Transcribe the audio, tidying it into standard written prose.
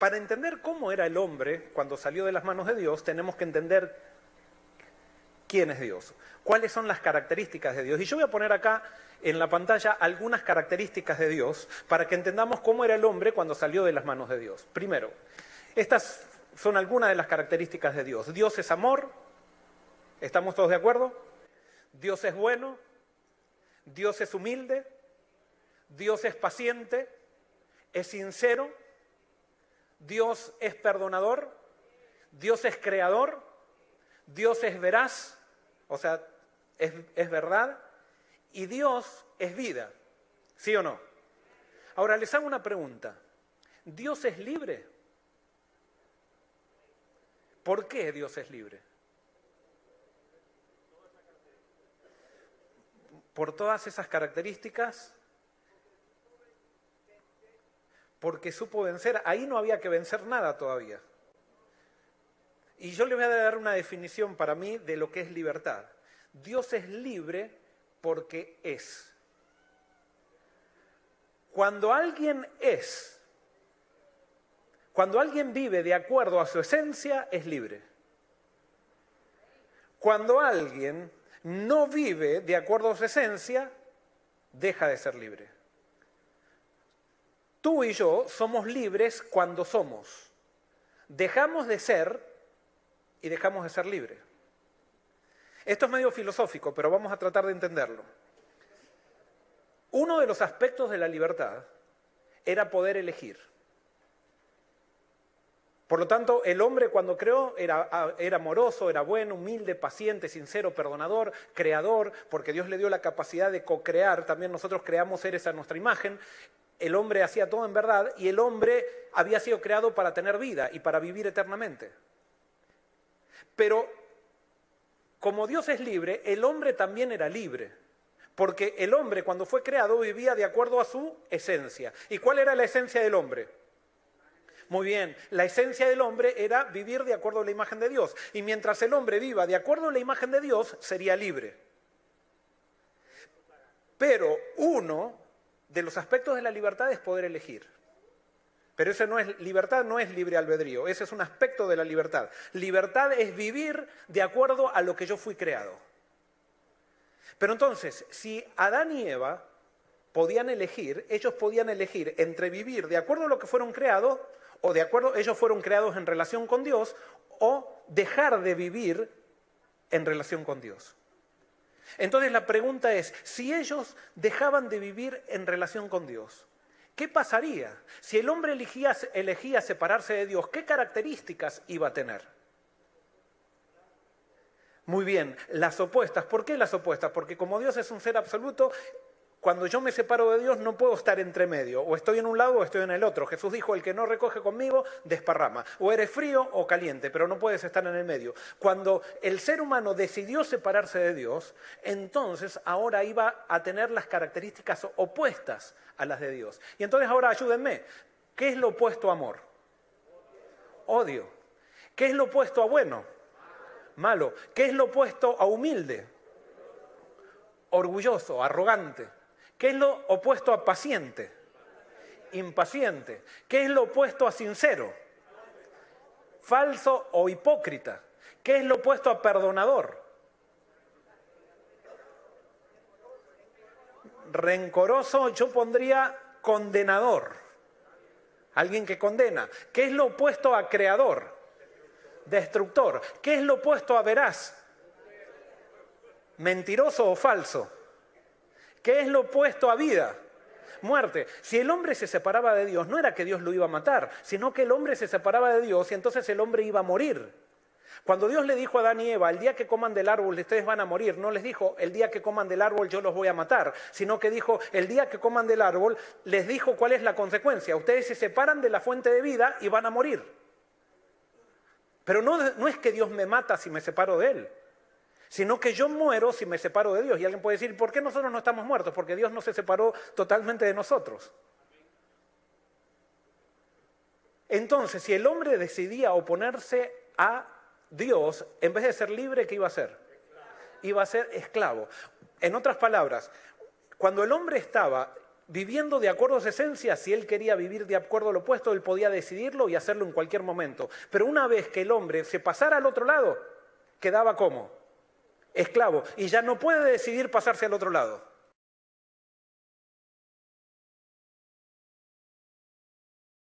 para entender cómo era el hombre cuando salió de las manos de Dios, tenemos que entender quién es Dios, cuáles son las características de Dios. Y yo voy a poner acá en la pantalla algunas características de Dios para que entendamos cómo era el hombre cuando salió de las manos de Dios. Primero, estas son algunas de las características de Dios. Dios es amor, ¿estamos todos de acuerdo? Dios es bueno, Dios es humilde, Dios es paciente, es sincero, Dios es perdonador, Dios es creador, Dios es veraz, o sea, es verdad, y Dios es vida, ¿sí o no? Ahora les hago una pregunta, ¿Dios es libre? ¿Por qué Dios es libre? Por todas esas características, porque supo vencer, ahí no había que vencer nada todavía. Y yo le voy a dar una definición para mí de lo que es libertad. Dios es libre porque es. Cuando alguien es, cuando alguien vive de acuerdo a su esencia, es libre. Cuando alguien no vive de acuerdo a su esencia, deja de ser libre. Tú y yo somos libres cuando somos. Dejamos de ser y dejamos de ser libres. Esto es medio filosófico, pero vamos a tratar de entenderlo. Uno de los aspectos de la libertad era poder elegir. Por lo tanto, el hombre cuando creó era amoroso, era bueno, humilde, paciente, sincero, perdonador, creador, porque Dios le dio la capacidad de co-crear. También nosotros creamos seres a nuestra imagen. El hombre hacía todo en verdad y el hombre había sido creado para tener vida y para vivir eternamente. Pero como Dios es libre, el hombre también era libre. Porque el hombre cuando fue creado vivía de acuerdo a su esencia. ¿Y cuál era la esencia del hombre? Muy bien, la esencia del hombre era vivir de acuerdo a la imagen de Dios. Y mientras el hombre viva de acuerdo a la imagen de Dios, sería libre. Pero uno de los aspectos de la libertad es poder elegir. Pero eso no es libertad, no es libre albedrío, ese es un aspecto de la libertad. Libertad es vivir de acuerdo a lo que yo fui creado. Pero entonces, si Adán y Eva podían elegir, ellos podían elegir entre vivir de acuerdo a lo que fueron creados, o de acuerdo, ellos fueron creados en relación con Dios, o dejar de vivir en relación con Dios. Entonces la pregunta es, si ellos dejaban de vivir en relación con Dios, ¿qué pasaría? Si el hombre elegía separarse de Dios, ¿qué características iba a tener? Muy bien, las opuestas. ¿Por qué las opuestas? Porque como Dios es un ser absoluto, cuando yo me separo de Dios no puedo estar entre medio. O estoy en un lado o estoy en el otro. Jesús dijo, el que no recoge conmigo, desparrama. O eres frío o caliente, pero no puedes estar en el medio. Cuando el ser humano decidió separarse de Dios, entonces ahora iba a tener las características opuestas a las de Dios. Y entonces ahora ayúdenme. ¿Qué es lo opuesto a amor? Odio. ¿Qué es lo opuesto a bueno? Malo. ¿Qué es lo opuesto a humilde? Orgulloso, arrogante. ¿Qué es lo opuesto a paciente? Impaciente. ¿Qué es lo opuesto a sincero? Falso o hipócrita. ¿Qué es lo opuesto a perdonador? Rencoroso, yo pondría condenador. Alguien que condena. ¿Qué es lo opuesto a creador? Destructor. ¿Qué es lo opuesto a veraz? Mentiroso o falso. ¿Qué es lo opuesto a vida? Muerte. Si el hombre se separaba de Dios, no era que Dios lo iba a matar, sino que el hombre se separaba de Dios y entonces el hombre iba a morir. Cuando Dios le dijo a Adán y Eva, el día que coman del árbol ustedes van a morir, no les dijo, el día que coman del árbol yo los voy a matar, sino que dijo, el día que coman del árbol, les dijo cuál es la consecuencia. Ustedes se separan de la fuente de vida y van a morir. Pero no es que Dios me mata si me separo de Él, sino que yo muero si me separo de Dios. Y alguien puede decir, ¿por qué nosotros no estamos muertos? Porque Dios no se separó totalmente de nosotros. Entonces, si el hombre decidía oponerse a Dios, en vez de ser libre, ¿qué iba a hacer? Iba a ser esclavo. En otras palabras, cuando el hombre estaba viviendo de acuerdo a su esencia. Si él quería vivir de acuerdo al opuesto, él podía decidirlo y hacerlo en cualquier momento. Pero una vez que el hombre se pasara al otro lado, quedaba como esclavo y ya no puede decidir pasarse al otro lado.